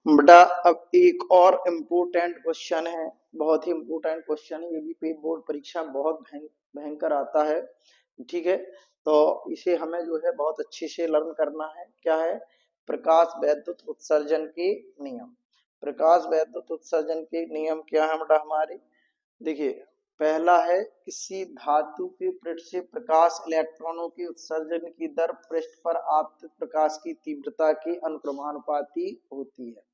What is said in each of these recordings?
बेटा अब एक और इम्पोर्टेंट क्वेश्चन है, बहुत ही इम्पोर्टेंट क्वेश्चन है, ये भी पेपर बोर्ड परीक्षा में बहुत भयंकर आता है। ठीक है, तो इसे हमें जो है बहुत अच्छे से लर्न करना है। क्या है? प्रकाश वैद्युत उत्सर्जन के नियम। प्रकाश वैद्युत उत्सर्जन के नियम क्या है बेटा हमारे? देखिए, पहला है किसी धातु के पृष्ठ से प्रकाश इलेक्ट्रॉनों के उत्सर्जन की दर पृष्ठ पर आपतित प्रकाश की तीव्रता के अनुक्रमानुपाती होती है।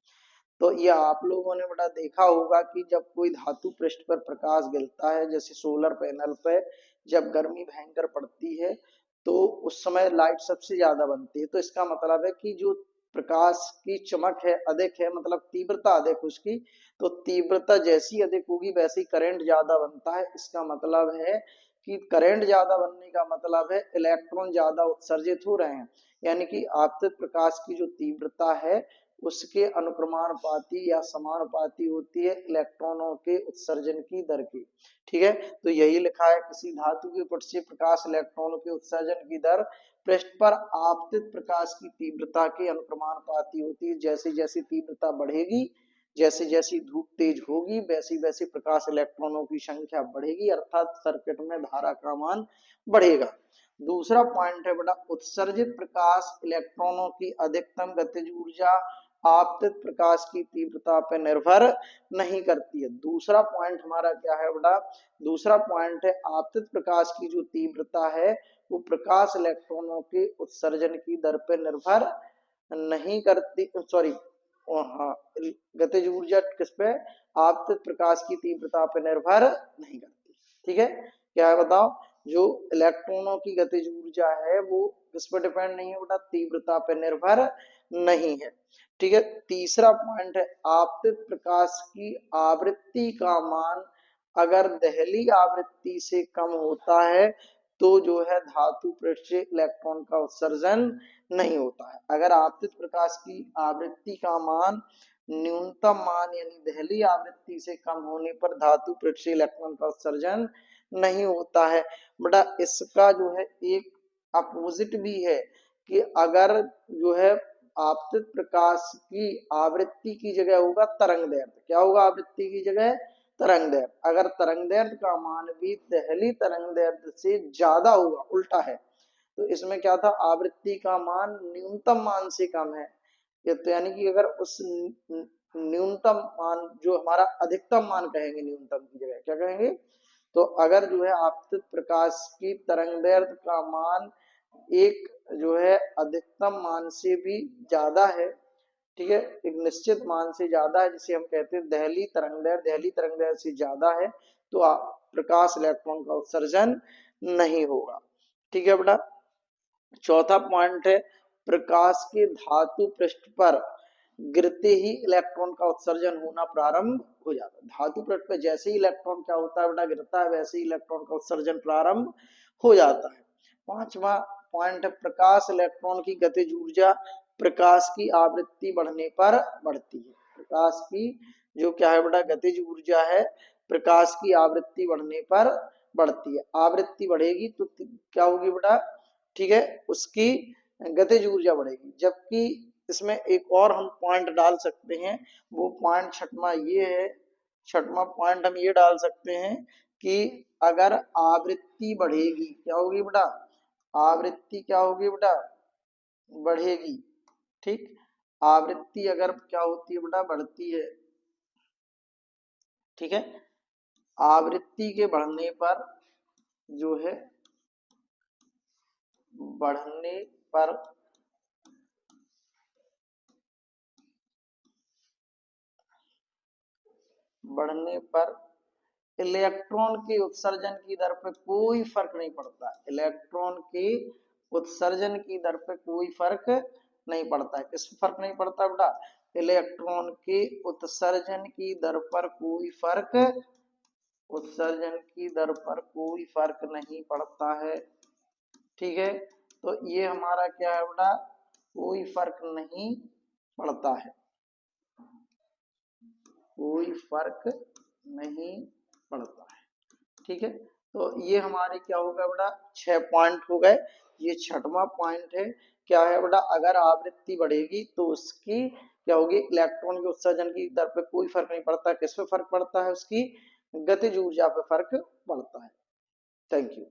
तो ये आप लोगों ने बेटा देखा होगा कि जब कोई धातु पृष्ठ पर प्रकाश गिरता है, जैसे सोलर पैनल पे जब गर्मी भयंकर पड़ती है तो उस समय लाइट सबसे ज्यादा बनती है। तो इसका मतलब है कि जो प्रकाश की चमक है अधिक है, मतलब तीव्रता अधिक उसकी, तो तीव्रता जैसी अधिक होगी वैसे ही करंट ज्यादा बनता है। इसका मतलब है कि करंट ज्यादा बनने का मतलब है इलेक्ट्रॉन ज्यादा उत्सर्जित हो रहे हैं, यानी कि आपतित प्रकाश की जो तीव्रता है उसके अनुक्रमानुपाती या समानुपाती होती है इलेक्ट्रॉनों के उत्सर्जन की दर की। ठीक है, तो यही लिखा है किसी धातु के पृष्ठ से प्रकाश इलेक्ट्रॉनों के उत्सर्जन की दर पृष्ठ पर आपतित प्रकाश की तीव्रता के अनुक्रमानुपाती होती है। जैसे जैसे तीव्रता बढ़ेगी, जैसे जैसी धूप तेज होगी, वैसी वैसी प्रकाश इलेक्ट्रॉनों की संख्या बढ़ेगी, अर्थात सर्किट में धारा का मान बढ़ेगा। दूसरा पॉइंट है बेटा, उत्सर्जित प्रकाश इलेक्ट्रॉनों की अधिकतम गतिज ऊर्जा आपतित प्रकाश की तीव्रता पर निर्भर नहीं करती है। दूसरा पॉइंट हमारा क्या है बेटा? दूसरा पॉइंट है आपतित प्रकाश की जो तीव्रता है वो प्रकाश इलेक्ट्रॉनों के उत्सर्जन की दर पर निर्भर नहीं करती, सॉरी, हाँ, गतिज ऊर्जा किस पे? आपतित प्रकाश की तीव्रता पर निर्भर नहीं करती। ठीक है, क्या है बताओ? जो इलेक्ट्रॉनों की गतिज ऊर्जा है वो किस पर डिपेंड नहीं है बेटा? तीव्रता पर निर्भर नहीं है। ठीक है, तीसरा पॉइंट है आपतित प्रकाश की आवृत्ति का मान अगर दहली आवृत्ति से कम होता है तो जो है धातु पृष्ठ से इलेक्ट्रॉन का उत्सर्जन नहीं होता है। अगर आपतित प्रकाश की आवृत्ति का मान न्यूनतम मान यानी दहली आवृत्ति से कम होने पर धातु पृष्ठ से इलेक्ट्रॉन का उत्सर्जन नहीं होता है। बेटा इसका जो है एक अपोजिट भी है कि अगर जो है आपतित प्रकाश की आवृत्ति की जगह होगा तरंग दैर्ध्य। क्या होगा आवृत्ति की जगह? तरंग दैर्ध्य। अगर तरंग दैर्ध्य का मान भी दहली तरंग दैर्ध्य से ज्यादा होगा, उल्टा है, तो इसमें क्या था? आवृत्ति का मान न्यूनतम मान से कम है। ये तो यानी कि अगर उस न्यूनतम मान जो हमारा अधिकतम मान कहेंगे, न्यूनतम की जगह क्या कहेंगे? तो अगर जो है आपतित प्रकाश की तरंगदैर्ध्य का मान एक जो है अधिकतम मान से भी ज्यादा है, ठीक है, एक निश्चित मान से ज्यादा है, जिसे हम कहते हैं दहली तरंगदैर्ध्य से ज्यादा है, तो प्रकाश इलेक्ट्रॉन का उत्सर्जन नहीं होगा। ठीक है बेटा, चौथा पॉइंट है प्रकाश के धातु पृष्ठ पर गिरते ही इलेक्ट्रॉन का उत्सर्जन होना प्रारंभ हो जाता है। धातु पृष्ठ पर जैसे ही इलेक्ट्रॉन क्या होता है बेटा? गिरता है, वैसे ही इलेक्ट्रॉन का उत्सर्जन प्रारंभ हो जाता है। पांचवा पॉइंट है प्रकाश इलेक्ट्रॉन की गतिज ऊर्जा प्रकाश की आवृत्ति बढ़ने पर बढ़ती है। प्रकाश की जो क्या है बेटा? गतिज ऊर्जा है, प्रकाश की आवृत्ति बढ़ने पर बढ़ती है। आवृत्ति बढ़ेगी तो क्या होगी बेटा? ठीक है, उसकी गतिज ऊर्जा बढ़ेगी। जबकि इसमें एक और हम पॉइंट डाल सकते हैं, वो पॉइंट छठवां ये है, छठवां पॉइंट हम ये डाल सकते हैं कि अगर आवृत्ति बढ़ेगी, क्या होगी बेटा? आवृत्ति क्या होगी बेटा? बढ़ेगी। ठीक, आवृत्ति अगर क्या होती है बेटा? बढ़ती है। ठीक है, आवृत्ति के बढ़ने पर जो है बढ़ने पर बढ़ने पर इलेक्ट्रॉन के उत्सर्जन की दर पर कोई फर्क नहीं पड़ता। इलेक्ट्रॉन के उत्सर्जन की दर पर कोई फर्क नहीं पड़ता है। किस फर्क नहीं पड़ता बेटा? इलेक्ट्रॉन के उत्सर्जन की दर पर कोई फर्क, उत्सर्जन की दर पर कोई फर्क नहीं पड़ता है। ठीक है, तो ये हमारा क्या है बेटा? कोई फर्क नहीं पड़ता है, कोई फर्क नहीं पड़ता है। ठीक है, तो ये हमारे क्या होगा बेटा? 6 पॉइंट हो गए। ये छठवां पॉइंट है। क्या है बेटा, अगर आवृत्ति बढ़ेगी तो उसकी क्या होगी, इलेक्ट्रॉन के उत्सर्जन की दर पे कोई फर्क नहीं पड़ता, किस पे फर्क पड़ता है, उसकी गतिज ऊर्जा पे फर्क पड़ता है। Thank you.